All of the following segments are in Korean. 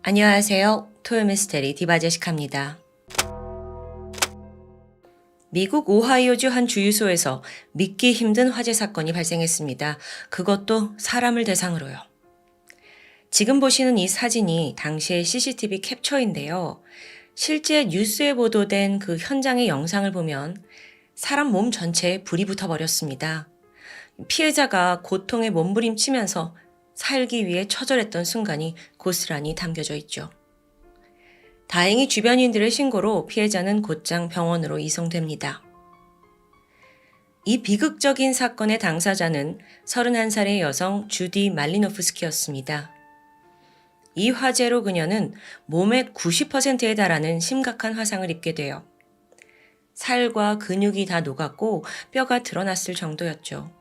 안녕하세요. 토요미스테리 디바제시카입니다. 미국 오하이오주 한 주유소에서 믿기 힘든 화재 사건이 발생했습니다. 그것도 사람을 대상으로요. 지금 보시는 이 사진이 당시의 CCTV 캡처인데요. 실제 뉴스에 보도된 그 현장의 영상을 보면 사람 몸 전체에 불이 붙어버렸습니다. 피해자가 고통에 몸부림치면서 살기 위해 처절했던 순간이 고스란히 담겨져 있죠. 다행히 주변인들의 신고로 피해자는 곧장 병원으로 이송됩니다. 이 비극적인 사건의 당사자는 31살의 여성 주디 말리노프스키였습니다. 이 화재로 그녀는 몸의 90%에 달하는 심각한 화상을 입게 돼요. 살과 근육이 다 녹았고 뼈가 드러났을 정도였죠.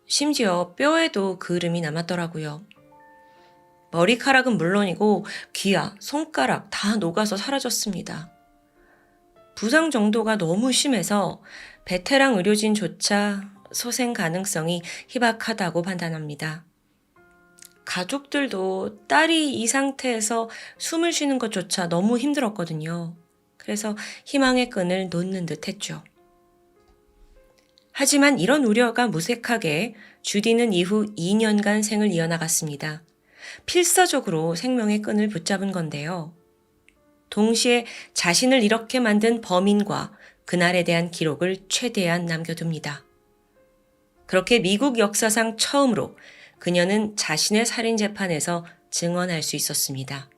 심지어 뼈에도 그을음이 남았더라고요. 머리카락은 물론이고 귀와 손가락 다 녹아서 사라졌습니다. 부상 정도가 너무 심해서 베테랑 의료진조차 소생 가능성이 희박하다고 판단합니다. 가족들도 딸이 이 상태에서 숨을 쉬는 것조차 너무 힘들었거든요. 그래서 희망의 끈을 놓는 듯 했죠. 하지만 이런 우려가 무색하게 주디는 이후 2년간 생을 이어나갔습니다. 필사적으로 생명의 끈을 붙잡은 건데요. 동시에 자신을 이렇게 만든 범인과 그날에 대한 기록을 최대한 남겨둡니다. 그렇게 미국 역사상 처음으로 그녀는 자신의 살인 재판에서 증언할 수 있었습니다.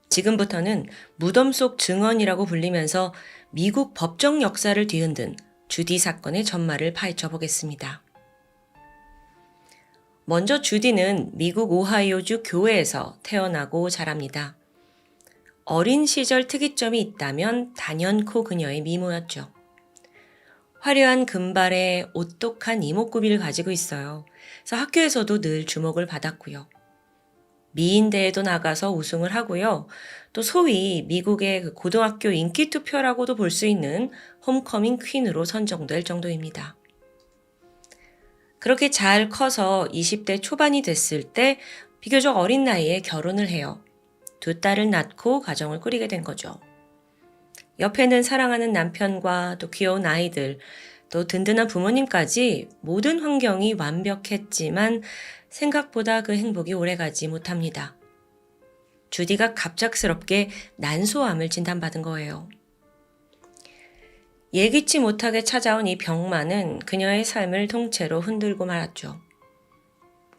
지금부터는 무덤 속 증언이라고 불리면서 미국 법정 역사를 뒤흔든 주디 사건의 전말을 파헤쳐 보겠습니다. 먼저 주디는 미국 오하이오주 교회에서 태어나고 자랍니다. 어린 시절 특이점이 있다면 단연코 그녀의 미모였죠. 화려한 금발에 오똑한 이목구비를 가지고 있어요. 그래서 학교에서도 늘 주목을 받았고요. 미인대회도 나가서 우승을 하고요. 또 소위 미국의 그 고등학교 인기투표라고도 볼 수 있는 홈커밍 퀸으로 선정될 정도입니다. 그렇게 잘 커서 20대 초반이 됐을 때 비교적 어린 나이에 결혼을 해요. 두 딸을 낳고 가정을 꾸리게 된 거죠. 옆에는 사랑하는 남편과 또 귀여운 아이들, 또 든든한 부모님까지 모든 환경이 완벽했지만 생각보다 그 행복이 오래가지 못합니다. 주디가 갑작스럽게 난소암을 진단받은 거예요. 예기치 못하게 찾아온 이 병만은 그녀의 삶을 통째로 흔들고 말았죠.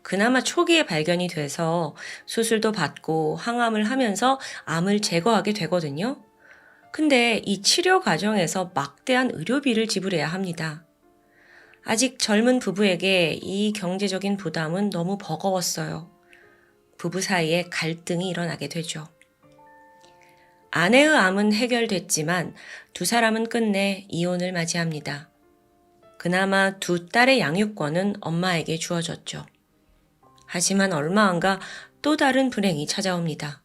그나마 초기에 발견이 돼서 수술도 받고 항암을 하면서 암을 제거하게 되거든요. 근데 이 치료 과정에서 막대한 의료비를 지불해야 합니다. 아직 젊은 부부에게 이 경제적인 부담은 너무 버거웠어요. 부부 사이에 갈등이 일어나게 되죠. 아내의 암은 해결됐지만 두 사람은 끝내 이혼을 맞이합니다. 그나마 두 딸의 양육권은 엄마에게 주어졌죠. 하지만 얼마 안 가 또 다른 불행이 찾아옵니다.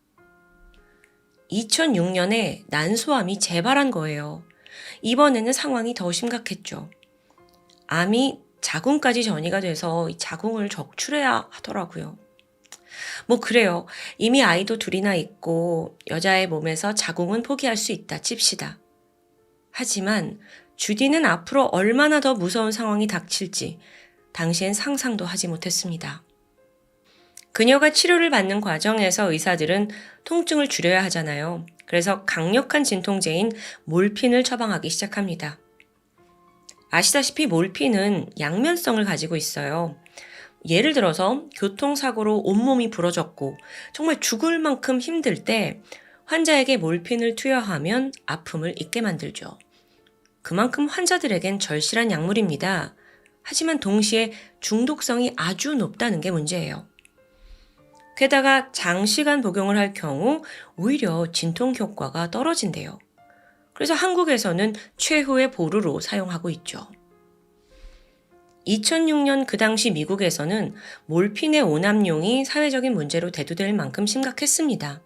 2006년에 난소암이 재발한 거예요. 이번에는 상황이 더 심각했죠. 암이 자궁까지 전이가 돼서 자궁을 적출해야 하더라고요. 뭐 그래요. 이미 아이도 둘이나 있고 여자의 몸에서 자궁은 포기할 수 있다 칩시다. 하지만 주디는 앞으로 얼마나 더 무서운 상황이 닥칠지 당시엔 상상도 하지 못했습니다. 그녀가 치료를 받는 과정에서 의사들은 통증을 줄여야 하잖아요. 그래서 강력한 진통제인 몰핀을 처방하기 시작합니다. 아시다시피 몰핀은 양면성을 가지고 있어요. 예를 들어서 교통사고로 온몸이 부러졌고 정말 죽을 만큼 힘들 때 환자에게 몰핀을 투여하면 아픔을 잊게 만들죠. 그만큼 환자들에겐 절실한 약물입니다. 하지만 동시에 중독성이 아주 높다는 게 문제예요. 게다가 장시간 복용을 할 경우 오히려 진통 효과가 떨어진대요. 그래서 한국에서는 최후의 보루로 사용하고 있죠. 2006년 그 당시 미국에서는 몰핀의 오남용이 사회적인 문제로 대두될 만큼 심각했습니다.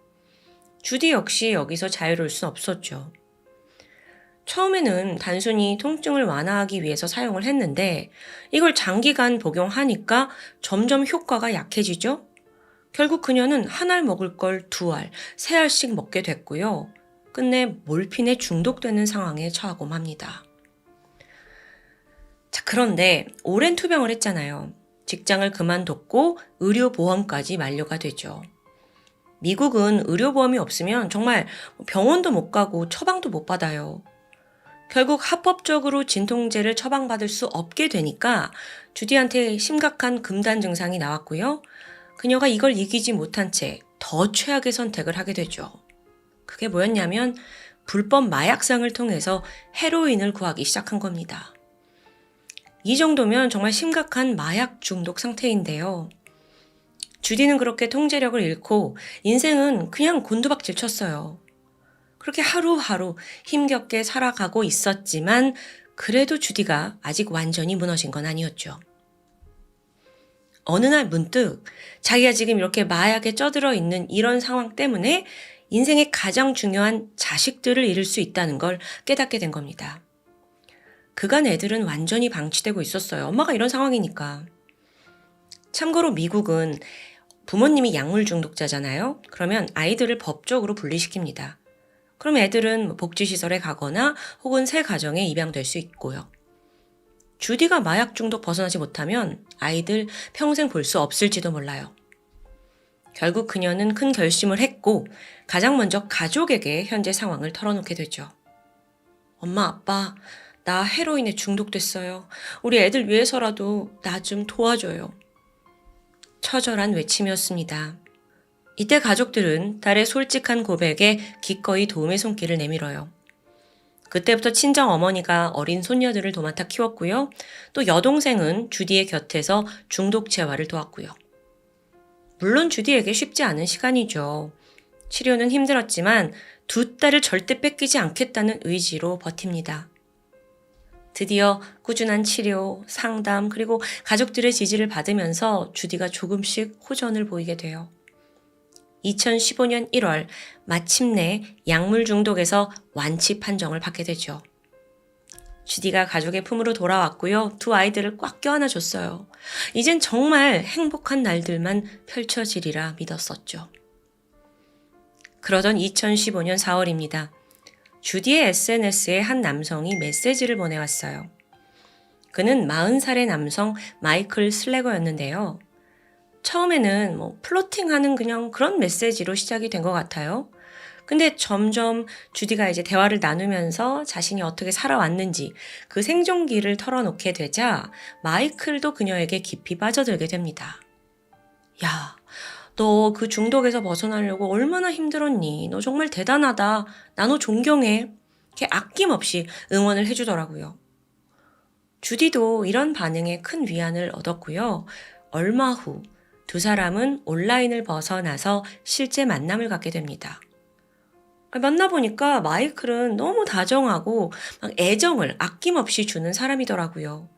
주디 역시 여기서 자유로울 순 없었죠. 처음에는 단순히 통증을 완화하기 위해서 사용을 했는데 이걸 장기간 복용하니까 점점 효과가 약해지죠. 결국 그녀는 한 알 먹을 걸 두 알, 세 알씩 먹게 됐고요. 끝내 몰핀에 중독되는 상황에 처하고 맙니다. 자, 그런데 오랜 투병을 했잖아요. 직장을 그만뒀고 의료보험까지 만료가 되죠. 미국은 의료보험이 없으면 정말 병원도 못 가고 처방도 못 받아요. 결국 합법적으로 진통제를 처방받을 수 없게 되니까 주디한테 심각한 금단 증상이 나왔고요. 그녀가 이걸 이기지 못한 채 더 최악의 선택을 하게 되죠. 그게 뭐였냐면 불법 마약상을 통해서 헤로인을 구하기 시작한 겁니다. 이 정도면 정말 심각한 마약 중독 상태인데요. 주디는 그렇게 통제력을 잃고 인생은 그냥 곤두박질 쳤어요. 그렇게 하루하루 힘겹게 살아가고 있었지만 그래도 주디가 아직 완전히 무너진 건 아니었죠. 어느 날 문득 자기가 지금 이렇게 마약에 쩌들어 있는 이런 상황 때문에 인생의 가장 중요한 자식들을 잃을 수 있다는 걸 깨닫게 된 겁니다. 그간 애들은 완전히 방치되고 있었어요. 엄마가 이런 상황이니까. 참고로 미국은 부모님이 약물 중독자잖아요. 그러면 아이들을 법적으로 분리시킵니다. 그럼 애들은 복지시설에 가거나 혹은 새 가정에 입양될 수 있고요. 주디가 마약 중독 벗어나지 못하면 아이들 평생 볼 수 없을지도 몰라요. 결국 그녀는 큰 결심을 했고 가장 먼저 가족에게 현재 상황을 털어놓게 되죠. 엄마, 아빠, 나 헤로인에 중독됐어요. 우리 애들 위해서라도 나 좀 도와줘요. 처절한 외침이었습니다. 이때 가족들은 딸의 솔직한 고백에 기꺼이 도움의 손길을 내밀어요. 그때부터 친정 어머니가 어린 손녀들을 도맡아 키웠고요. 또 여동생은 주디의 곁에서 중독 재활을 도왔고요. 물론 주디에게 쉽지 않은 시간이죠. 치료는 힘들었지만 두 딸을 절대 뺏기지 않겠다는 의지로 버팁니다. 드디어 꾸준한 치료, 상담, 그리고 가족들의 지지를 받으면서 주디가 조금씩 호전을 보이게 돼요. 2015년 1월 마침내 약물 중독에서 완치 판정을 받게 되죠. 주디가 가족의 품으로 돌아왔고요. 두 아이들을 꽉 껴안아줬어요. 이젠 정말 행복한 날들만 펼쳐지리라 믿었었죠. 그러던 2015년 4월입니다. 주디의 SNS에 한 남성이 메시지를 보내왔어요. 그는 40살의 남성 마이클 슬래거였는데요. 처음에는 플로팅하는 그냥 그런 메시지로 시작이 된 것 같아요. 근데 점점 주디가 이제 대화를 나누면서 자신이 어떻게 살아왔는지 그 생존기를 털어놓게 되자 마이클도 그녀에게 깊이 빠져들게 됩니다. 야, 너 그 중독에서 벗어나려고 얼마나 힘들었니? 너 정말 대단하다. 나 너 존경해. 이렇게 아낌없이 응원을 해주더라고요. 주디도 이런 반응에 큰 위안을 얻었고요. 얼마 후 두 사람은 온라인을 벗어나서 실제 만남을 갖게 됩니다. 만나보니까 마이클은 너무 다정하고 막 애정을 아낌없이 주는 사람이더라고요.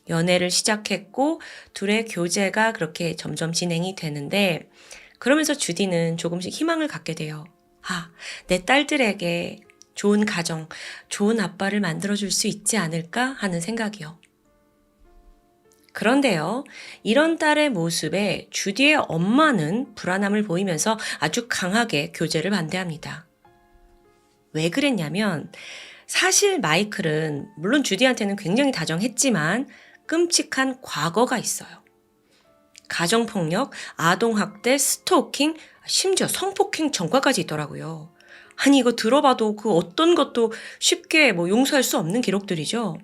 연애를 시작했고 둘의 교제가 그렇게 점점 진행이 되는데 그러면서 주디는 조금씩 희망을 갖게 돼요. 아, 내 딸들에게 좋은 가정, 좋은 아빠를 만들어줄 수 있지 않을까 하는 생각이요. 그런데요, 이런 딸의 모습에 주디의 엄마는 불안함을 보이면서 아주 강하게 교제를 반대합니다. 왜 그랬냐면 사실 마이클은 물론 주디한테는 굉장히 다정했지만 끔찍한 과거가 있어요. 가정폭력, 아동학대, 스토킹, 심지어 성폭행 전과까지 있더라고요. 아니 이거 들어봐도 그 어떤 것도 쉽게 용서할 수 없는 기록들이죠.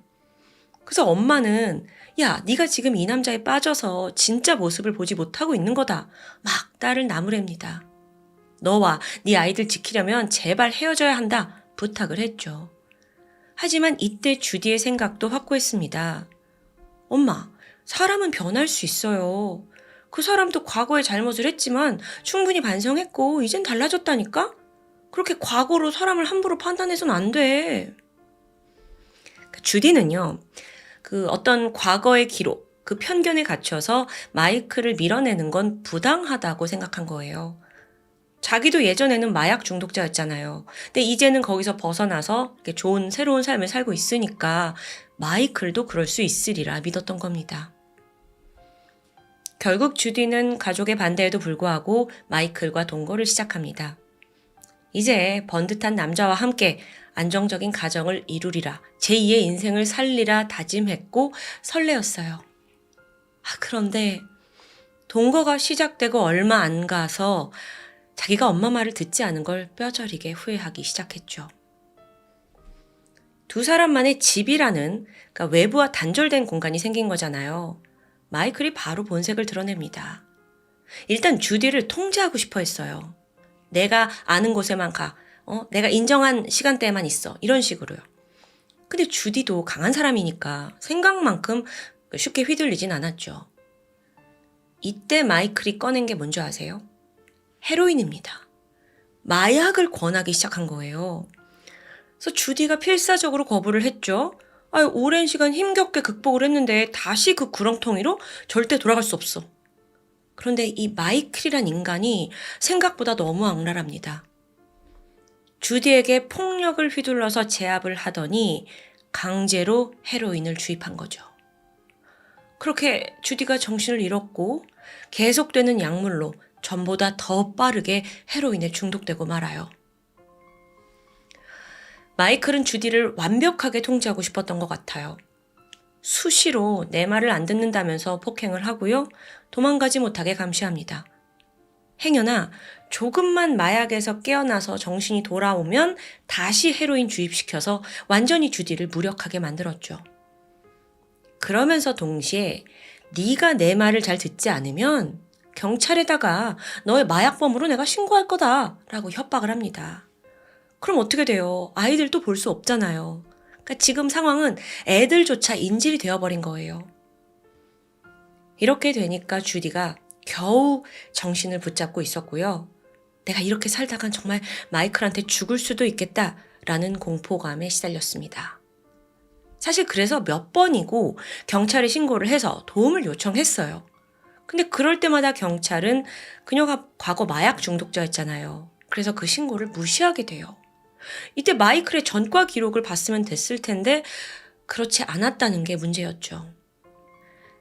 그래서 엄마는 야, 네가 지금 이 남자에 빠져서 진짜 모습을 보지 못하고 있는 거다. 막 딸을 나무랍니다. 너와 네 아이들 지키려면 제발 헤어져야 한다. 부탁을 했죠. 하지만 이때 주디의 생각도 확고했습니다. 엄마, 사람은 변할 수 있어요. 그 사람도 과거에 잘못을 했지만 충분히 반성했고 이젠 달라졌다니까? 그렇게 과거로 사람을 함부로 판단해서는 안 돼. 주디는요. 그 어떤 과거의 기록, 그 편견에 갇혀서 마이클을 밀어내는 건 부당하다고 생각한 거예요. 자기도 예전에는 마약 중독자였잖아요. 근데 이제는 거기서 벗어나서 이렇게 좋은 새로운 삶을 살고 있으니까 마이클도 그럴 수 있으리라 믿었던 겁니다. 결국 주디는 가족의 반대에도 불구하고 마이클과 동거를 시작합니다. 이제 번듯한 남자와 함께 안정적인 가정을 이루리라, 제2의 인생을 살리라 다짐했고 설레었어요. 그런데 동거가 시작되고 얼마 안 가서 자기가 엄마 말을 듣지 않은 걸 뼈저리게 후회하기 시작했죠. 두 사람만의 집이라는, 그러니까 외부와 단절된 공간이 생긴 거잖아요. 마이클이 바로 본색을 드러냅니다. 일단 주디를 통제하고 싶어 했어요. 내가 아는 곳에만 가. 내가 인정한 시간대에만 있어. 이런 식으로요. 근데 주디도 강한 사람이니까 생각만큼 쉽게 휘둘리진 않았죠. 이때 마이클이 꺼낸 게 뭔지 아세요? 헤로인입니다. 마약을 권하기 시작한 거예요. 그래서 주디가 필사적으로 거부를 했죠. 오랜 시간 힘겹게 극복을 했는데 다시 그 구렁텅이로 절대 돌아갈 수 없어. 그런데 이 마이클이란 인간이 생각보다 너무 악랄합니다. 주디에게 폭력을 휘둘러서 제압을 하더니 강제로 헤로인을 주입한 거죠. 그렇게 주디가 정신을 잃었고 계속되는 약물로 전보다 더 빠르게 헤로인에 중독되고 말아요. 마이클은 주디를 완벽하게 통제하고 싶었던 것 같아요. 수시로 내 말을 안 듣는다면서 폭행을 하고요. 도망가지 못하게 감시합니다. 행여나 조금만 마약에서 깨어나서 정신이 돌아오면 다시 헤로인 주입시켜서 완전히 주디를 무력하게 만들었죠. 그러면서 동시에 네가 내 말을 잘 듣지 않으면 경찰에다가 너의 마약범으로 내가 신고할 거다 라고 협박을 합니다. 그럼 어떻게 돼요? 아이들도 볼 수 없잖아요. 그러니까 지금 상황은 애들조차 인질이 되어버린 거예요. 이렇게 되니까 주디가 겨우 정신을 붙잡고 있었고요. 내가 이렇게 살다간 정말 마이클한테 죽을 수도 있겠다라는 공포감에 시달렸습니다. 사실 그래서 몇 번이고 경찰에 신고를 해서 도움을 요청했어요. 근데 그럴 때마다 경찰은 그녀가 과거 마약 중독자였잖아요. 그래서 그 신고를 무시하게 돼요. 이때 마이클의 전과 기록을 봤으면 됐을 텐데 그렇지 않았다는 게 문제였죠.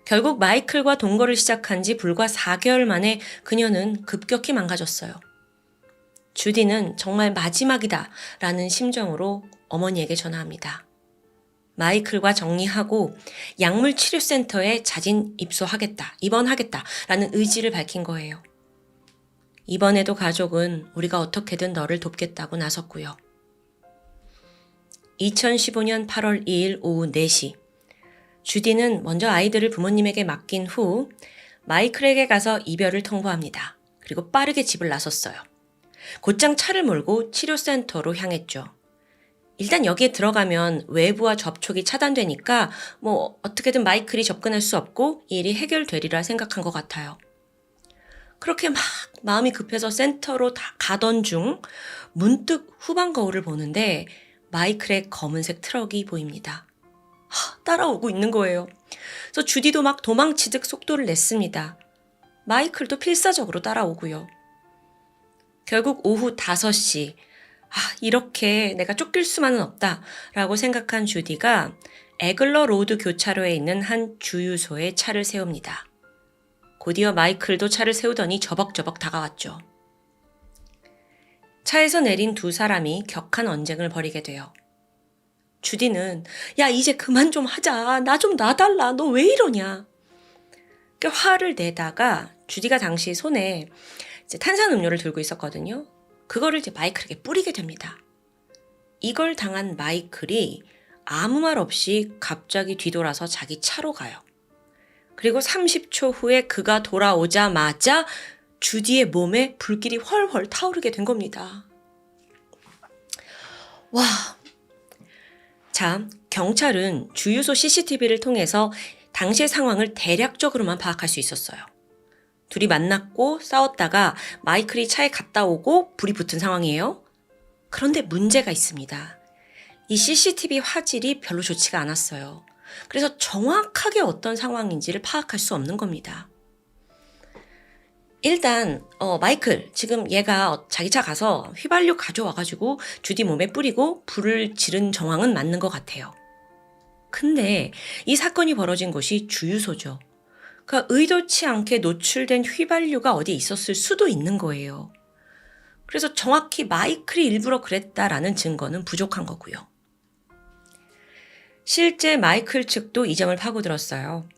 결국 마이클과 동거를 시작한 지 불과 4개월 만에 그녀는 급격히 망가졌어요. 주디는 정말 마지막이다 라는 심정으로 어머니에게 전화합니다. 마이클과 정리하고 약물치료센터에 자진 입원하겠다 라는 의지를 밝힌 거예요. 이번에도 가족은 우리가 어떻게든 너를 돕겠다고 나섰고요. 2015년 8월 2일 오후 4시 주디는 먼저 아이들을 부모님에게 맡긴 후 마이클에게 가서 이별을 통보합니다. 그리고 빠르게 집을 나섰어요. 곧장 차를 몰고 치료센터로 향했죠. 일단 여기에 들어가면 외부와 접촉이 차단되니까 어떻게든 마이클이 접근할 수 없고 이 일이 해결되리라 생각한 것 같아요. 그렇게 막 마음이 급해서 센터로 가던 중 문득 후방 거울을 보는데 마이클의 검은색 트럭이 보입니다. 따라오고 있는 거예요. 그래서 주디도 막 도망치듯 속도를 냈습니다. 마이클도 필사적으로 따라오고요. 결국 오후 5시 이렇게 내가 쫓길 수만은 없다라고 생각한 주디가 에글러 로드 교차로에 있는 한 주유소에 차를 세웁니다. 곧이어 마이클도 차를 세우더니 저벅저벅 다가왔죠. 차에서 내린 두 사람이 격한 언쟁을 벌이게 돼요. 주디는 야 이제 그만 좀 하자. 나 좀 놔달라. 너 왜 이러냐. 화를 내다가 주디가 당시 손에 이제 탄산음료를 들고 있었거든요. 그거를 이제 마이클에게 뿌리게 됩니다. 이걸 당한 마이클이 아무 말 없이 갑자기 뒤돌아서 자기 차로 가요. 그리고 30초 후에 그가 돌아오자마자 주디의 몸에 불길이 훨훨 타오르게 된 겁니다. 와. 자, 경찰은 주유소 CCTV를 통해서 당시의 상황을 대략적으로만 파악할 수 있었어요. 둘이 만났고 싸웠다가 마이클이 차에 갔다 오고 불이 붙은 상황이에요. 그런데 문제가 있습니다. 이 CCTV 화질이 별로 좋지가 않았어요. 그래서 정확하게 어떤 상황인지를 파악할 수 없는 겁니다. 일단 마이클 지금 얘가 자기 차 가서 휘발유 가져와가지고 주디 몸에 뿌리고 불을 지른 정황은 맞는 것 같아요. 근데 이 사건이 벌어진 곳이 주유소죠. 그러니까 의도치 않게 노출된 휘발유가 어디 있었을 수도 있는 거예요. 그래서 정확히 마이클이 일부러 그랬다라는 증거는 부족한 거고요. 실제 마이클 측도 이 점을 파고들었어요.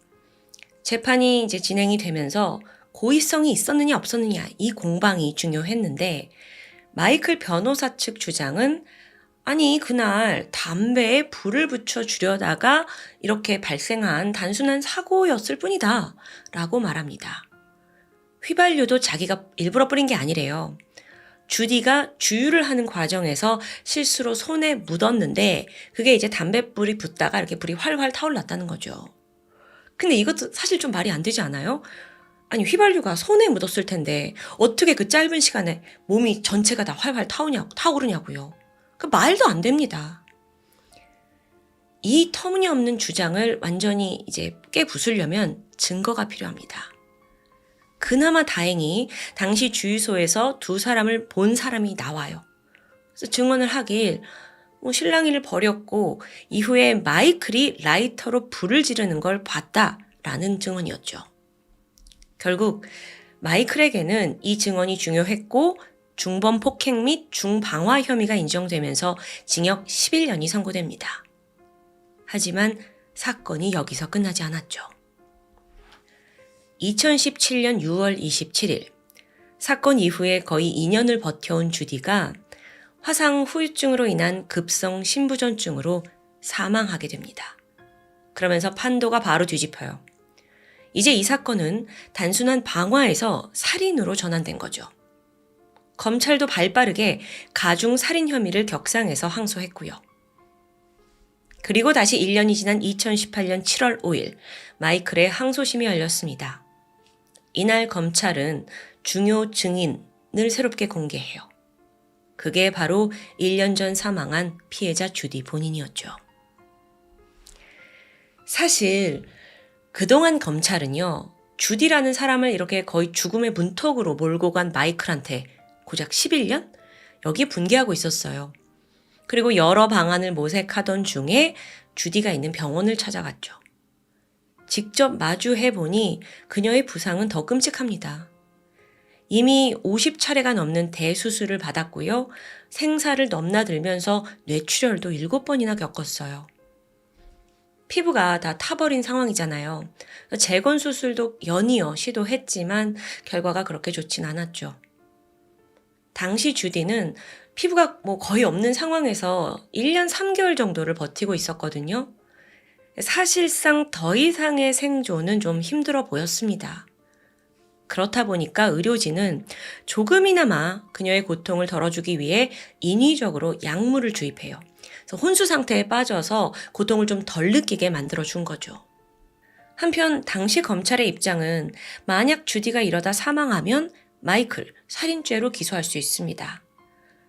재판이 이제 진행이 되면서 고의성이 있었느냐 없었느냐 이 공방이 중요했는데 마이클 변호사 측 주장은 아니 그날 담배에 불을 붙여 주려다가 이렇게 발생한 단순한 사고였을 뿐이다 라고 말합니다. 휘발유도 자기가 일부러 뿌린 게 아니래요. 주디가 주유를 하는 과정에서 실수로 손에 묻었는데 그게 이제 담뱃불이 붙다가 이렇게 불이 활활 타올랐다는 거죠. 근데 이것도 사실 좀 말이 안 되지 않아요? 아니 휘발유가 손에 묻었을 텐데 어떻게 그 짧은 시간에 몸이 전체가 다 활활 타오르냐고요. 그 말도 안 됩니다. 이 터무니없는 주장을 완전히 이제 깨부수려면 증거가 필요합니다. 그나마 다행히 당시 주유소에서 두 사람을 본 사람이 나와요. 그래서 증언을 하길 실랑이를 벌였고 이후에 마이클이 라이터로 불을 지르는 걸 봤다라는 증언이었죠. 결국 마이클에게는 이 증언이 중요했고 중범 폭행 및 중방화 혐의가 인정되면서 징역 11년이 선고됩니다. 하지만 사건이 여기서 끝나지 않았죠. 2017년 6월 27일 사건 이후에 거의 2년을 버텨온 주디가 화상 후유증으로 인한 급성 심부전증으로 사망하게 됩니다. 그러면서 판도가 바로 뒤집혀요. 이제 이 사건은 단순한 방화에서 살인으로 전환된 거죠. 검찰도 발빠르게 가중 살인 혐의를 격상해서 항소했고요. 그리고 다시 1년이 지난 2018년 7월 5일 마이클의 항소심이 열렸습니다. 이날 검찰은 중요 증인을 새롭게 공개해요. 그게 바로 1년 전 사망한 피해자 주디 본인이었죠. 사실 그동안 검찰은요, 주디라는 사람을 이렇게 거의 죽음의 문턱으로 몰고 간 마이클한테 고작 11년? 여기에 분개하고 있었어요. 그리고 여러 방안을 모색하던 중에 주디가 있는 병원을 찾아갔죠. 직접 마주해보니 그녀의 부상은 더 끔찍합니다. 이미 50차례가 넘는 대수술을 받았고요. 생사를 넘나들면서 뇌출혈도 7번이나 겪었어요. 피부가 다 타버린 상황이잖아요. 재건수술도 연이어 시도했지만 결과가 그렇게 좋진 않았죠. 당시 주디는 피부가 거의 없는 상황에서 1년 3개월 정도를 버티고 있었거든요. 사실상 더 이상의 생존은 좀 힘들어 보였습니다. 그렇다 보니까 의료진은 조금이나마 그녀의 고통을 덜어주기 위해 인위적으로 약물을 주입해요. 그래서 혼수 상태에 빠져서 고통을 좀 덜 느끼게 만들어준 거죠. 한편 당시 검찰의 입장은 만약 주디가 이러다 사망하면 마이클 살인죄로 기소할 수 있습니다.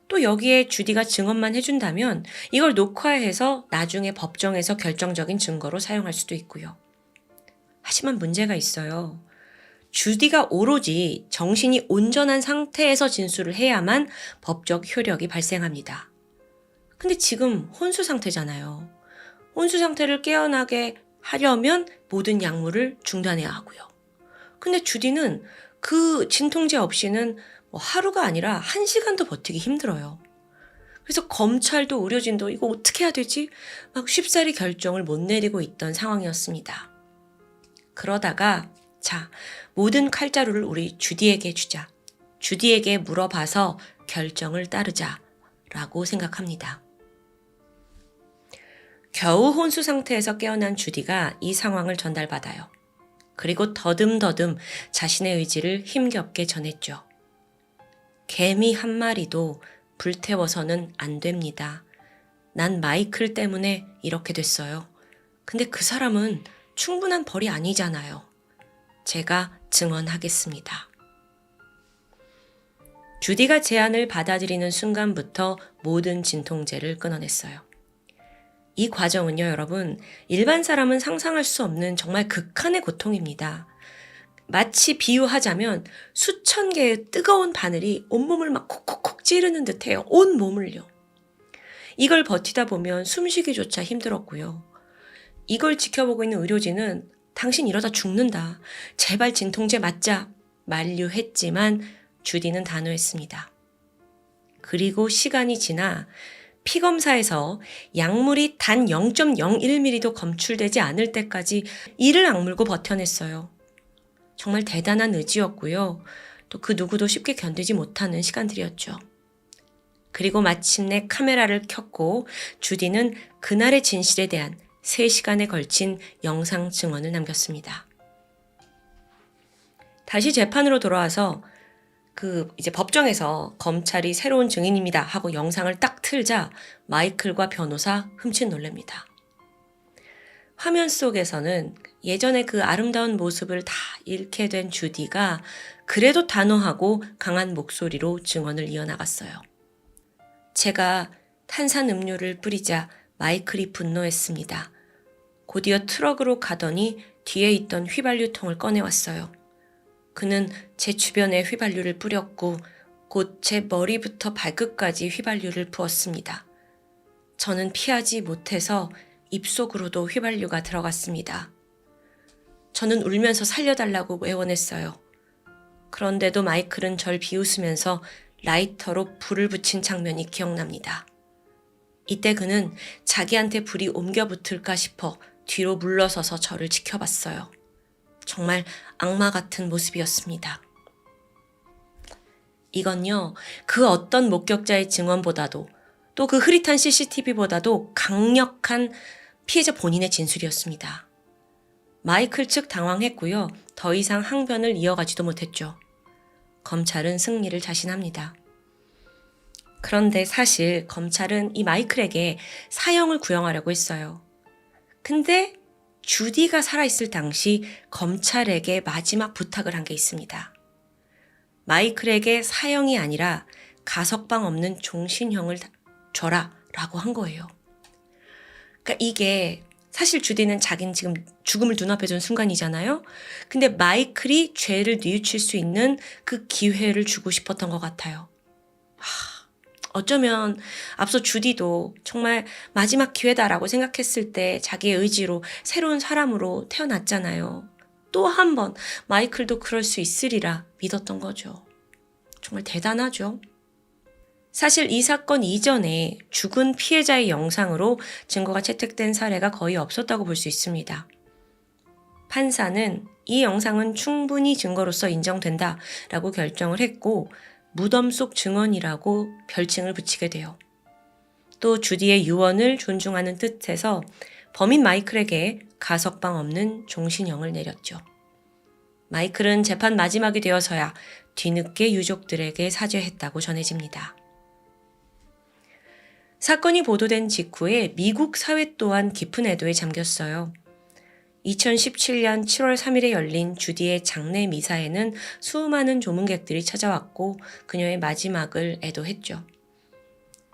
또 여기에 주디가 증언만 해준다면 이걸 녹화해서 나중에 법정에서 결정적인 증거로 사용할 수도 있고요. 하지만 문제가 있어요. 주디가 오로지 정신이 온전한 상태에서 진술을 해야만 법적 효력이 발생합니다. 근데 지금 혼수 상태잖아요. 혼수 상태를 깨어나게 하려면 모든 약물을 중단해야 하고요. 근데 주디는 그 진통제 없이는 하루가 아니라 1시간도 버티기 힘들어요. 그래서 검찰도 의료진도 이거 어떻게 해야 되지? 막 쉽사리 결정을 못 내리고 있던 상황이었습니다. 그러다가 모든 칼자루를 우리 주디에게 주자. 주디에게 물어봐서 결정을 따르자라고 생각합니다. 겨우 혼수 상태에서 깨어난 주디가 이 상황을 전달받아요. 그리고 더듬더듬 자신의 의지를 힘겹게 전했죠. 개미 한 마리도 불태워서는 안 됩니다. 난 마이클 때문에 이렇게 됐어요. 근데 그 사람은 충분한 벌이 아니잖아요. 제가 증언하겠습니다. 주디가 제안을 받아들이는 순간부터 모든 진통제를 끊어냈어요. 이 과정은요, 여러분, 일반 사람은 상상할 수 없는 정말 극한의 고통입니다. 마치 비유하자면 수천 개의 뜨거운 바늘이 온몸을 막 콕콕콕 찌르는 듯해요. 온 몸을요. 이걸 버티다 보면 숨쉬기조차 힘들었고요. 이걸 지켜보고 있는 의료진은 당신 이러다 죽는다. 제발 진통제 맞자. 만류했지만 주디는 단호했습니다. 그리고 시간이 지나 피검사에서 약물이 단 0.01mm도 검출되지 않을 때까지 이를 악물고 버텨냈어요. 정말 대단한 의지였고요. 또 그 누구도 쉽게 견디지 못하는 시간들이었죠. 그리고 마침내 카메라를 켰고 주디는 그날의 진실에 대한 3시간에 걸친 영상 증언을 남겼습니다. 다시 재판으로 돌아와서 이제 법정에서 검찰이 새로운 증인입니다 하고 영상을 딱 틀자 마이클과 변호사 흠칫 놀랍니다. 화면 속에서는 예전에 그 아름다운 모습을 다 잃게 된 주디가 그래도 단호하고 강한 목소리로 증언을 이어나갔어요. 제가 탄산음료를 뿌리자 마이클이 분노했습니다. 곧이어 트럭으로 가더니 뒤에 있던 휘발유통을 꺼내왔어요. 그는 제 주변에 휘발유를 뿌렸고 곧 제 머리부터 발끝까지 휘발유를 부었습니다. 저는 피하지 못해서 입속으로도 휘발유가 들어갔습니다. 저는 울면서 살려달라고 애원했어요. 그런데도 마이클은 절 비웃으면서 라이터로 불을 붙인 장면이 기억납니다. 이때 그는 자기한테 불이 옮겨 붙을까 싶어 뒤로 물러서서 저를 지켜봤어요. 정말 악마 같은 모습이었습니다. 이건요, 그 어떤 목격자의 증언보다도 또 그 흐릿한 CCTV보다도 강력한 피해자 본인의 진술이었습니다. 마이클 측 당황했고요. 더 이상 항변을 이어가지도 못했죠. 검찰은 승리를 자신합니다. 그런데 사실 검찰은 이 마이클에게 사형을 구형하려고 했어요. 근데 주디가 살아있을 당시 검찰에게 마지막 부탁을 한 게 있습니다. 마이클에게 사형이 아니라 가석방 없는 종신형을 줘라 라고 한 거예요. 그러니까 이게 사실 주디는 자기는 지금 죽음을 눈앞에 둔 순간이잖아요. 근데 마이클이 죄를 뉘우칠 수 있는 그 기회를 주고 싶었던 것 같아요. 어쩌면 앞서 주디도 정말 마지막 기회다라고 생각했을 때 자기의 의지로 새로운 사람으로 태어났잖아요. 또 한 번 마이클도 그럴 수 있으리라 믿었던 거죠. 정말 대단하죠. 사실 이 사건 이전에 죽은 피해자의 영상으로 증거가 채택된 사례가 거의 없었다고 볼 수 있습니다. 판사는 이 영상은 충분히 증거로서 인정된다라고 결정을 했고 무덤 속 증언이라고 별칭을 붙이게 돼요. 또 주디의 유언을 존중하는 뜻에서 범인 마이클에게 가석방 없는 종신형을 내렸죠. 마이클은 재판 마지막이 되어서야 뒤늦게 유족들에게 사죄했다고 전해집니다. 사건이 보도된 직후에 미국 사회 또한 깊은 애도에 잠겼어요. 2017년 7월 3일에 열린 주디의 장례 미사에는 수많은 조문객들이 찾아왔고 그녀의 마지막을 애도했죠.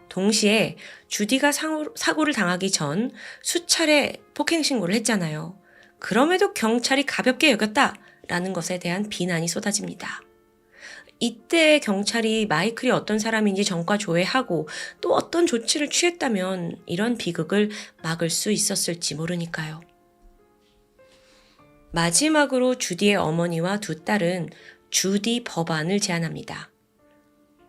동시에 주디가 사고를 당하기 전 수차례 폭행 신고를 했잖아요. 그럼에도 경찰이 가볍게 여겼다라는 것에 대한 비난이 쏟아집니다. 이때 경찰이 마이클이 어떤 사람인지 전과 조회하고 또 어떤 조치를 취했다면 이런 비극을 막을 수 있었을지 모르니까요. 마지막으로 주디의 어머니와 두 딸은 주디 법안을 제안합니다.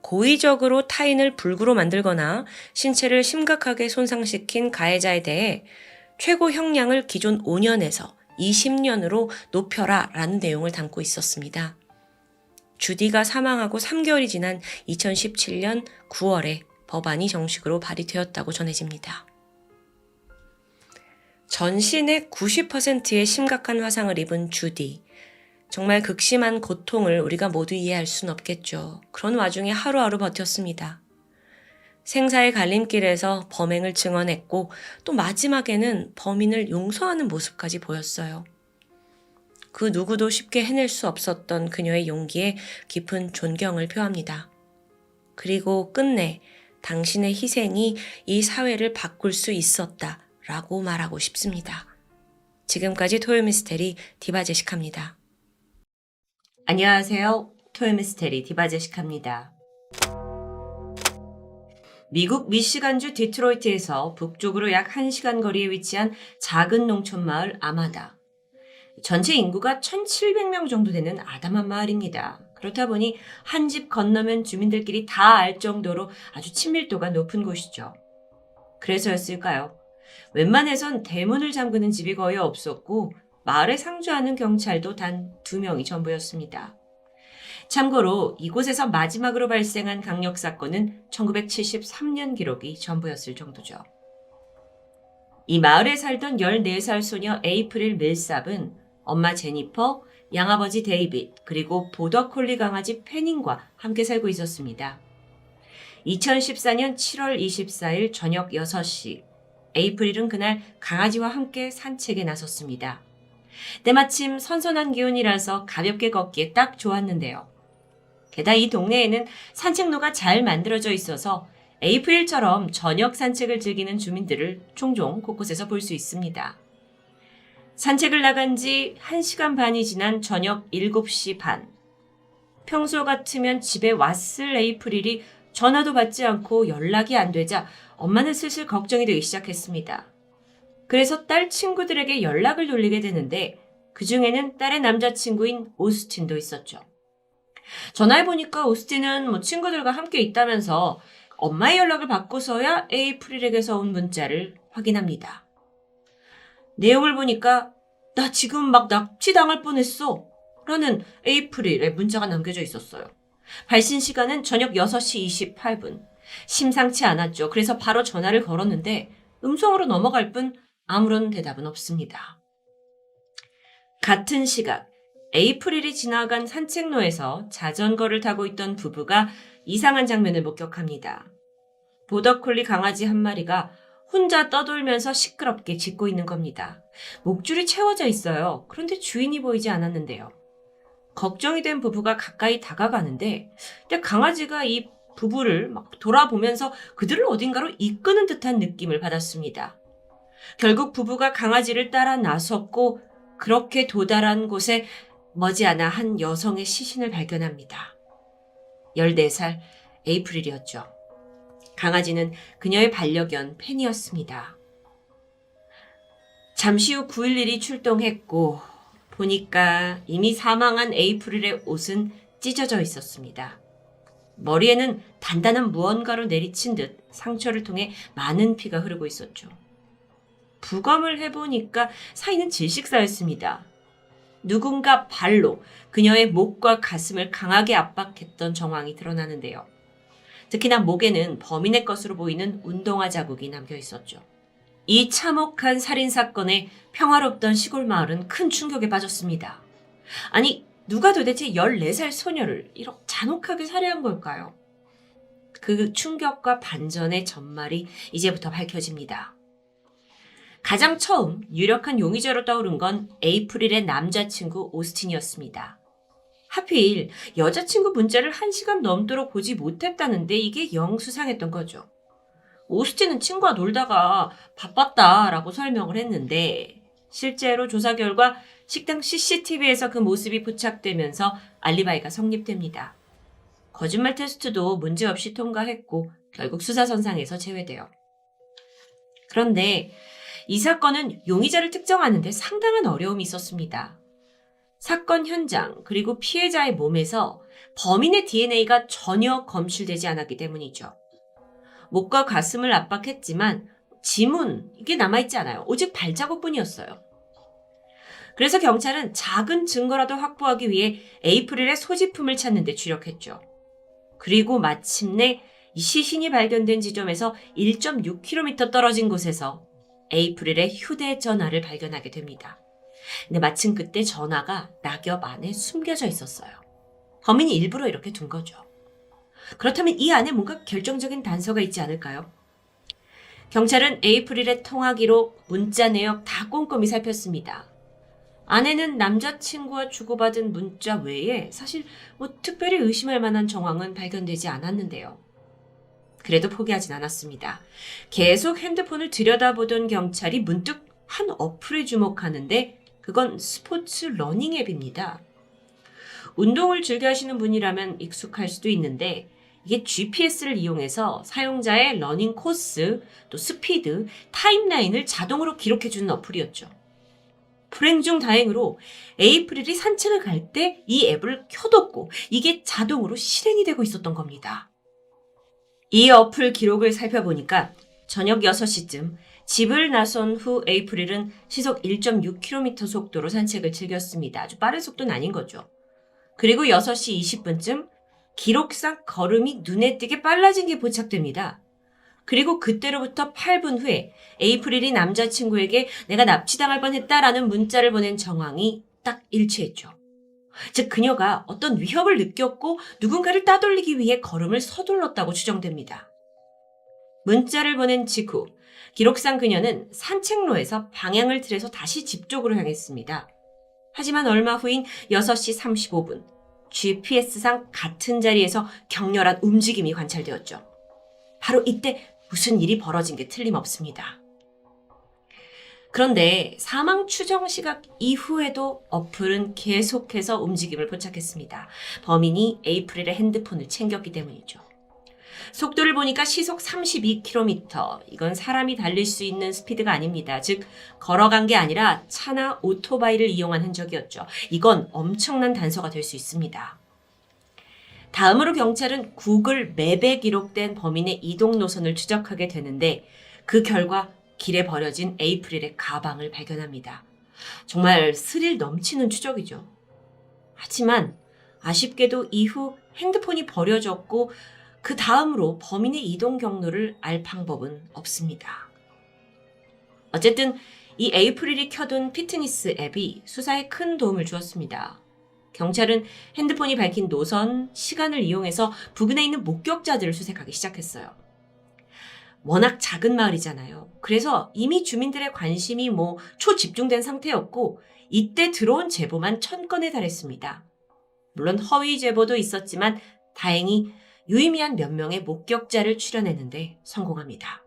고의적으로 타인을 불구로 만들거나 신체를 심각하게 손상시킨 가해자에 대해 최고 형량을 기존 5년에서 20년으로 높여라 라는 내용을 담고 있었습니다. 주디가 사망하고 3개월이 지난 2017년 9월에 법안이 정식으로 발의되었다고 전해집니다. 전신의 90%의 심각한 화상을 입은 주디. 정말 극심한 고통을 우리가 모두 이해할 순 없겠죠. 그런 와중에 하루하루 버텼습니다. 생사의 갈림길에서 범행을 증언했고 또 마지막에는 범인을 용서하는 모습까지 보였어요. 그 누구도 쉽게 해낼 수 없었던 그녀의 용기에 깊은 존경을 표합니다. 그리고 끝내 당신의 희생이 이 사회를 바꿀 수 있었다 라고 말하고 싶습니다. 지금까지 토요미스테리 디바제시카입니다. 안녕하세요. 토요미스테리 디바제시카입니다. 미국 미시간주 디트로이트에서 북쪽으로 약 1시간 거리에 위치한 작은 농촌 마을 아마다. 전체 인구가 1,700명 정도 되는 아담한 마을입니다. 그렇다 보니 한 집 건너면 주민들끼리 다 알 정도로 아주 친밀도가 높은 곳이죠. 그래서였을까요? 웬만해선 대문을 잠그는 집이 거의 없었고 마을에 상주하는 경찰도 단 2명이 전부였습니다. 참고로 이곳에서 마지막으로 발생한 강력 사건은 1973년 기록이 전부였을 정도죠. 이 마을에 살던 14살 소녀 에이프릴 밀삽은 엄마 제니퍼, 양아버지 데이빗, 그리고 보더콜리 강아지 페닝과 함께 살고 있었습니다. 2014년 7월 24일 저녁 6시, 에이프릴은 그날 강아지와 함께 산책에 나섰습니다. 때마침 선선한 기온이라서 가볍게 걷기에 딱 좋았는데요. 게다가 이 동네에는 산책로가 잘 만들어져 있어서 에이프릴처럼 저녁 산책을 즐기는 주민들을 종종 곳곳에서 볼 수 있습니다. 산책을 나간 지 1시간 반이 지난 저녁 7시 반. 평소 같으면 집에 왔을 에이프릴이 전화도 받지 않고 연락이 안 되자 엄마는 슬슬 걱정이 되기 시작했습니다. 그래서 딸 친구들에게 연락을 돌리게 되는데 그중에는 딸의 남자친구인 오스틴도 있었죠. 전화해보니까 오스틴은 친구들과 함께 있다면서 엄마의 연락을 받고서야 에이프릴에게서 온 문자를 확인합니다. 내용을 보니까 나 지금 막 납치당할 뻔했어 라는 에이프릴의 문자가 남겨져 있었어요. 발신 시간은 저녁 6시 28분. 심상치 않았죠. 그래서 바로 전화를 걸었는데 음성으로 넘어갈 뿐 아무런 대답은 없습니다. 같은 시각 에이프릴이 지나간 산책로에서 자전거를 타고 있던 부부가 이상한 장면을 목격합니다. 보더콜리 강아지 한 마리가 혼자 떠돌면서 시끄럽게 짖고 있는 겁니다. 목줄이 채워져 있어요. 그런데 주인이 보이지 않았는데요. 걱정이 된 부부가 가까이 다가가는데 강아지가 이 부부를 막 돌아보면서 그들을 어딘가로 이끄는 듯한 느낌을 받았습니다. 결국 부부가 강아지를 따라 나섰고 그렇게 도달한 곳에 머지않아 한 여성의 시신을 발견합니다. 14살 에이프릴이었죠. 강아지는 그녀의 반려견 펜이었습니다. 잠시 후 911이 출동했고 보니까 이미 사망한 에이프릴의 옷은 찢어져 있었습니다. 머리에는 단단한 무언가로 내리친 듯 상처를 통해 많은 피가 흐르고 있었죠. 부검을 해보니까 사인은 질식사였습니다. 누군가 발로 그녀의 목과 가슴을 강하게 압박했던 정황이 드러나는데요. 특히나 목에는 범인의 것으로 보이는 운동화 자국이 남겨 있었죠. 이 참혹한 살인사건에 평화롭던 시골 마을은 큰 충격에 빠졌습니다. 아니, 누가 도대체 14살 소녀를 이렇게 잔혹하게 살해한 걸까요? 그 충격과 반전의 전말이 이제부터 밝혀집니다. 가장 처음 유력한 용의자로 떠오른 건 에이프릴의 남자친구 오스틴이었습니다. 하필 여자친구 문자를 1시간 넘도록 보지 못했다는데 이게 영 수상했던 거죠. 오스틴은 친구와 놀다가 바빴다라고 설명을 했는데 실제로 조사 결과 식당 CCTV에서 그 모습이 포착되면서 알리바이가 성립됩니다. 거짓말 테스트도 문제없이 통과했고 결국 수사선상에서 제외돼요. 그런데 이 사건은 용의자를 특정하는 데 상당한 어려움이 있었습니다. 사건 현장 그리고 피해자의 몸에서 범인의 DNA가 전혀 검출되지 않았기 때문이죠. 목과 가슴을 압박했지만 지문 이게 남아있지 않아요. 오직 발자국뿐이었어요. 그래서 경찰은 작은 증거라도 확보하기 위해 에이프릴의 소지품을 찾는 데 주력했죠. 그리고 마침내 이 시신이 발견된 지점에서 1.6km 떨어진 곳에서 에이프릴의 휴대전화를 발견하게 됩니다. 근데 마침 그때 전화가 낙엽 안에 숨겨져 있었어요. 범인이 일부러 이렇게 둔 거죠. 그렇다면 이 안에 뭔가 결정적인 단서가 있지 않을까요? 경찰은 에이프릴의 통화 기록, 문자 내역 다 꼼꼼히 살폈습니다. 안에는 남자친구와 주고받은 문자 외에 사실 특별히 의심할 만한 정황은 발견되지 않았는데요. 그래도 포기하진 않았습니다. 계속 핸드폰을 들여다보던 경찰이 문득 한 어플에 주목하는데 그건 스포츠 러닝 앱입니다. 운동을 즐겨 하시는 분이라면 익숙할 수도 있는데 이게 GPS를 이용해서 사용자의 러닝 코스, 또 스피드, 타임라인을 자동으로 기록해주는 어플이었죠. 불행 중 다행으로 에이프릴이 산책을 갈 때 이 앱을 켜뒀고 이게 자동으로 실행이 되고 있었던 겁니다. 이 어플 기록을 살펴보니까 저녁 6시쯤 집을 나선 후 에이프릴은 시속 1.6km 속도로 산책을 즐겼습니다. 아주 빠른 속도는 아닌 거죠. 그리고 6시 20분쯤 기록상 걸음이 눈에 띄게 빨라진 게 포착됩니다. 그리고 그때로부터 8분 후에 에이프릴이 남자친구에게 내가 납치당할 뻔했다라는 문자를 보낸 정황이 딱 일치했죠. 즉 그녀가 어떤 위협을 느꼈고 누군가를 따돌리기 위해 걸음을 서둘렀다고 추정됩니다. 문자를 보낸 직후 기록상 그녀는 산책로에서 방향을 틀어서 다시 집 쪽으로 향했습니다. 하지만 얼마 후인 6시 35분 GPS상 같은 자리에서 격렬한 움직임이 관찰되었죠. 바로 이때 무슨 일이 벌어진 게 틀림없습니다. 그런데 사망 추정 시각 이후에도 어플은 계속해서 움직임을 포착했습니다. 범인이 에이프릴의 핸드폰을 챙겼기 때문이죠. 속도를 보니까 시속 32km. 이건 사람이 달릴 수 있는 스피드가 아닙니다. 즉 걸어간 게 아니라 차나 오토바이를 이용한 흔적이었죠. 이건 엄청난 단서가 될 수 있습니다. 다음으로 경찰은 구글 맵에 기록된 범인의 이동 노선을 추적하게 되는데 그 결과 길에 버려진 에이프릴의 가방을 발견합니다. 정말 스릴 넘치는 추적이죠. 하지만 아쉽게도 이후 핸드폰이 버려졌고 그 다음으로 범인의 이동 경로를 알 방법은 없습니다. 어쨌든 이 에이프릴이 켜둔 피트니스 앱이 수사에 큰 도움을 주었습니다. 경찰은 핸드폰이 밝힌 노선, 시간을 이용해서 부근에 있는 목격자들을 수색하기 시작했어요. 워낙 작은 마을이잖아요. 그래서 이미 주민들의 관심이 초집중된 상태였고 이때 들어온 제보만 1000건에 달했습니다. 물론 허위 제보도 있었지만 다행히 유의미한 몇 명의 목격자를 추려내는데 성공합니다.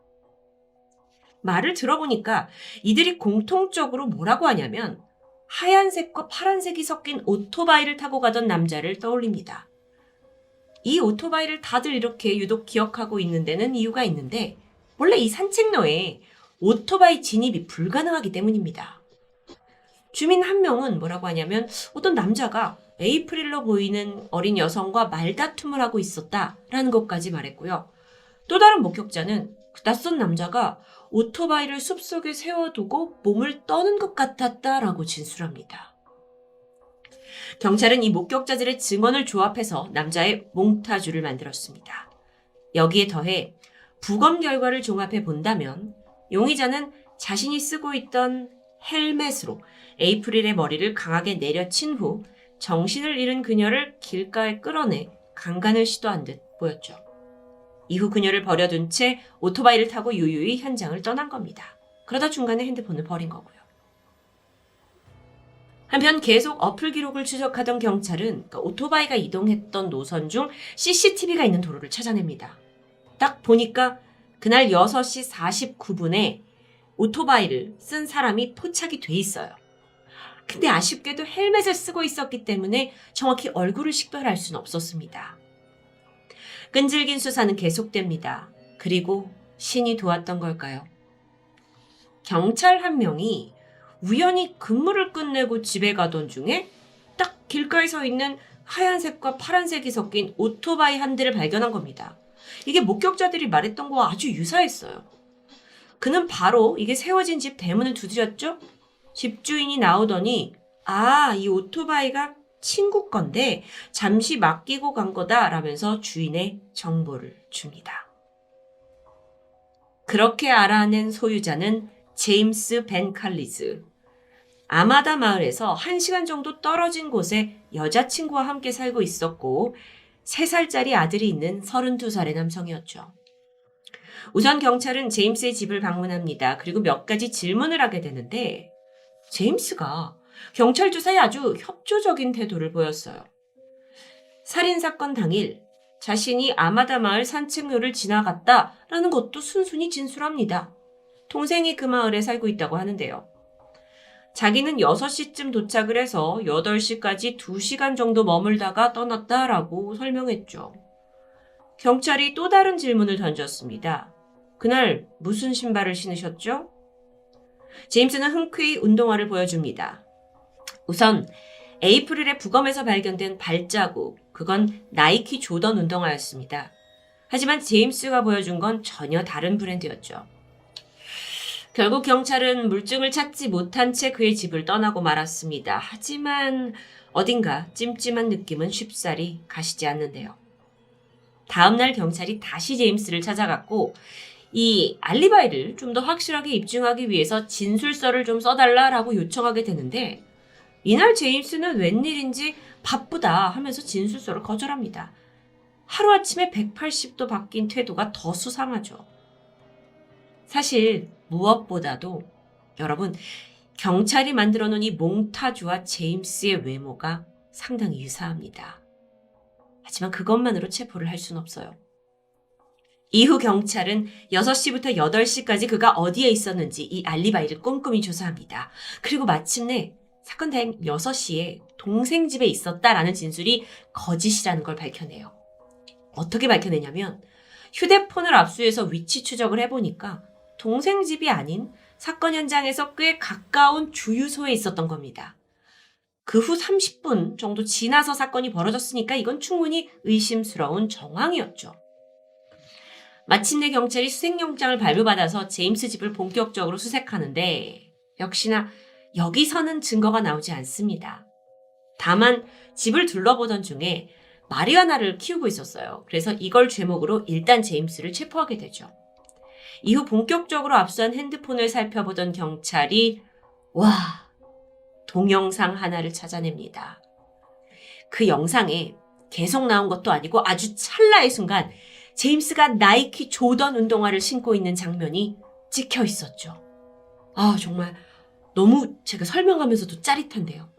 말을 들어보니까 이들이 공통적으로 뭐라고 하냐면 하얀색과 파란색이 섞인 오토바이를 타고 가던 남자를 떠올립니다. 이 오토바이를 다들 이렇게 유독 기억하고 있는 데는 이유가 있는데 원래 이 산책로에 오토바이 진입이 불가능하기 때문입니다. 주민 한 명은 뭐라고 하냐면 어떤 남자가 에이프릴로 보이는 어린 여성과 말다툼을 하고 있었다라는 것까지 말했고요. 또 다른 목격자는 그 낯선 남자가 오토바이를 숲속에 세워두고 몸을 떠는 것 같았다라고 진술합니다. 경찰은 이 목격자들의 증언을 조합해서 남자의 몽타주를 만들었습니다. 여기에 더해 부검 결과를 종합해 본다면 용의자는 자신이 쓰고 있던 헬멧으로 에이프릴의 머리를 강하게 내려친 후 정신을 잃은 그녀를 길가에 끌어내 강간을 시도한 듯 보였죠. 이후 그녀를 버려둔 채 오토바이를 타고 유유히 현장을 떠난 겁니다. 그러다 중간에 핸드폰을 버린 거고요. 한편 계속 어플 기록을 추적하던 경찰은 오토바이가 이동했던 노선 중 CCTV가 있는 도로를 찾아냅니다. 딱 보니까 그날 6시 49분에 오토바이를 쓴 사람이 포착이 돼 있어요. 근데 아쉽게도 헬멧을 쓰고 있었기 때문에 정확히 얼굴을 식별할 수는 없었습니다. 끈질긴 수사는 계속됩니다. 그리고 신이 도왔던 걸까요? 경찰 한 명이 우연히 근무를 끝내고 집에 가던 중에 딱 길가에 서 있는 하얀색과 파란색이 섞인 오토바이 한 대를 발견한 겁니다. 이게 목격자들이 말했던 거와 아주 유사했어요. 그는 바로 이게 세워진 집 대문을 두드렸죠? 집주인이 나오더니 이 오토바이가 친구 건데 잠시 맡기고 간 거다 라면서 주인의 정보를 줍니다. 그렇게 알아낸 소유자는 제임스 벤 칼리즈. 아마다 마을에서 1시간 정도 떨어진 곳에 여자친구와 함께 살고 있었고 3살짜리 아들이 있는 32살의 남성이었죠. 우선 경찰은 제임스의 집을 방문합니다. 그리고 몇 가지 질문을 하게 되는데 제임스가 경찰 조사에 아주 협조적인 태도를 보였어요. 살인사건 당일 자신이 아마다 마을 산책로를 지나갔다라는 것도 순순히 진술합니다. 동생이 그 마을에 살고 있다고 하는데요. 자기는 6시쯤 도착을 해서 8시까지 2시간 정도 머물다가 떠났다라고 설명했죠. 경찰이 또 다른 질문을 던졌습니다. 그날 무슨 신발을 신으셨죠? 제임스는 흔쾌히 운동화를 보여줍니다. 우선 에이프릴의 부검에서 발견된 발자국, 그건 나이키 조던 운동화였습니다. 하지만 제임스가 보여준 건 전혀 다른 브랜드였죠. 결국 경찰은 물증을 찾지 못한 채 그의 집을 떠나고 말았습니다. 하지만 어딘가 찜찜한 느낌은 쉽사리 가시지 않는데요. 다음날 경찰이 다시 제임스를 찾아갔고 이 알리바이를 좀 더 확실하게 입증하기 위해서 진술서를 좀 써달라라고 요청하게 되는데 이날 제임스는 웬일인지 바쁘다 하면서 진술서를 거절합니다. 하루아침에 180도 바뀐 태도가 더 수상하죠. 사실 무엇보다도 여러분 경찰이 만들어 놓은 이 몽타주와 제임스의 외모가 상당히 유사합니다. 하지만 그것만으로 체포를 할 수는 없어요. 이후 경찰은 6시부터 8시까지 그가 어디에 있었는지 이 알리바이를 꼼꼼히 조사합니다. 그리고 마침내 사건 당일 6시에 동생 집에 있었다라는 진술이 거짓이라는 걸 밝혀내요. 어떻게 밝혀내냐면 휴대폰을 압수해서 위치 추적을 해보니까 동생 집이 아닌 사건 현장에서 꽤 가까운 주유소에 있었던 겁니다. 그 후 30분 정도 지나서 사건이 벌어졌으니까 이건 충분히 의심스러운 정황이었죠. 마침내 경찰이 수색영장을 발부받아서 제임스 집을 본격적으로 수색하는데 역시나 여기서는 증거가 나오지 않습니다. 다만 집을 둘러보던 중에 마리화나를 키우고 있었어요. 그래서 이걸 제목으로 일단 제임스를 체포하게 되죠. 이후 본격적으로 압수한 핸드폰을 살펴보던 경찰이 동영상 하나를 찾아냅니다. 그 영상에 계속 나온 것도 아니고 아주 찰나의 순간 제임스가 나이키 조던 운동화를 신고 있는 장면이 찍혀 있었죠. 정말 너무 제가 설명하면서도 짜릿한데요.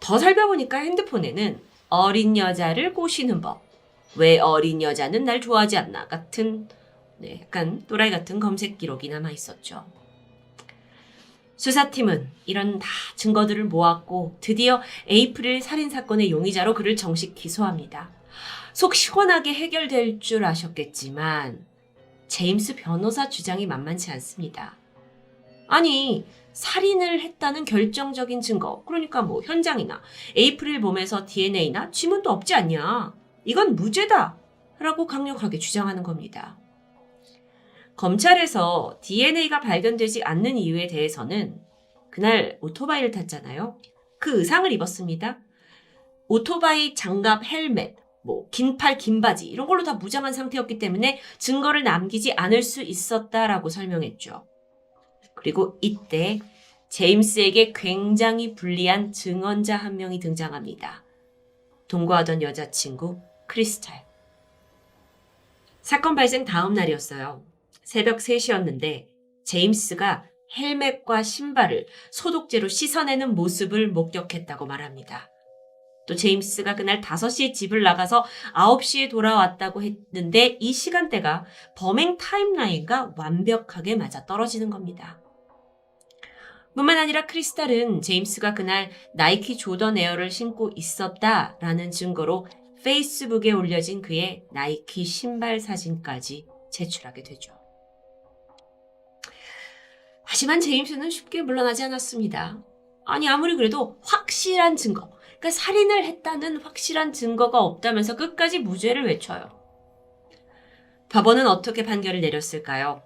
더 살펴보니까 핸드폰에는 어린 여자를 꼬시는 법, 왜 어린 여자는 날 좋아하지 않나 같은 약간 또라이 같은 검색 기록이 남아 있었죠. 수사팀은 이런 다 증거들을 모았고 드디어 에이프릴 살인사건의 용의자로 그를 정식 기소합니다. 속 시원하게 해결될 줄 아셨겠지만 제임스 변호사 주장이 만만치 않습니다. 아니 살인을 했다는 결정적인 증거, 그러니까 뭐 현장이나 에이프릴 몸에서 DNA나 지문도 없지 않냐. 이건 무죄다 라고 강력하게 주장하는 겁니다. 검찰에서 DNA가 발견되지 않는 이유에 대해서는 그날 오토바이를 탔잖아요. 그 의상을 입었습니다. 오토바이 장갑, 헬멧, 긴팔, 긴 바지 이런 걸로 다 무장한 상태였기 때문에 증거를 남기지 않을 수 있었다라고 설명했죠. 그리고 이때 제임스에게 굉장히 불리한 증언자 한 명이 등장합니다. 동거하던 여자친구 크리스탈. 사건 발생 다음 날이었어요. 새벽 3시였는데 제임스가 헬멧과 신발을 소독제로 씻어내는 모습을 목격했다고 말합니다. 또 제임스가 그날 5시에 집을 나가서 9시에 돌아왔다고 했는데 이 시간대가 범행 타임라인과 완벽하게 맞아떨어지는 겁니다. 뿐만 아니라 크리스탈은 제임스가 그날 나이키 조던 에어를 신고 있었다라는 증거로 페이스북에 올려진 그의 나이키 신발 사진까지 제출하게 되죠. 하지만 제임스는 쉽게 물러나지 않았습니다. 아무리 그래도 확실한 증거, 그러니까 살인을 했다는 확실한 증거가 없다면서 끝까지 무죄를 외쳐요. 법원은 어떻게 판결을 내렸을까요?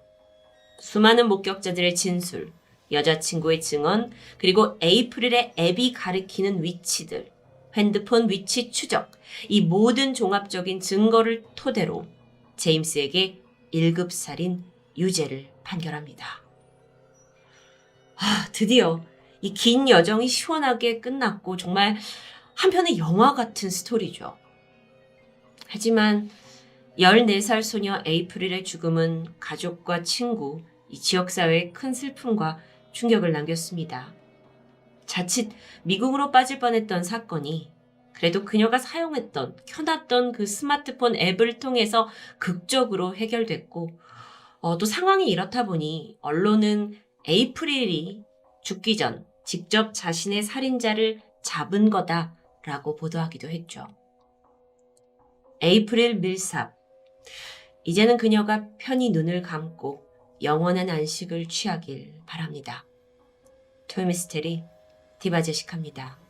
수많은 목격자들의 진술, 여자친구의 증언, 그리고 에이프릴의 앱이 가리키는 위치들, 핸드폰 위치 추적, 이 모든 종합적인 증거를 토대로 제임스에게 1급 살인 유죄를 판결합니다. 드디어 이 긴 여정이 시원하게 끝났고 정말 한편의 영화 같은 스토리죠. 하지만 14살 소녀 에이프릴의 죽음은 가족과 친구, 이 지역사회에 큰 슬픔과 충격을 남겼습니다. 자칫 미궁으로 빠질 뻔했던 사건이 그래도 그녀가 사용했던, 켜놨던 그 스마트폰 앱을 통해서 극적으로 해결됐고 또 상황이 이렇다 보니 언론은 에이프릴이 죽기 전 직접 자신의 살인자를 잡은 거다라고 보도하기도 했죠. 에이프릴 밀삽. 이제는 그녀가 편히 눈을 감고 영원한 안식을 취하길 바랍니다. 토요미스테리 디바제식합니다.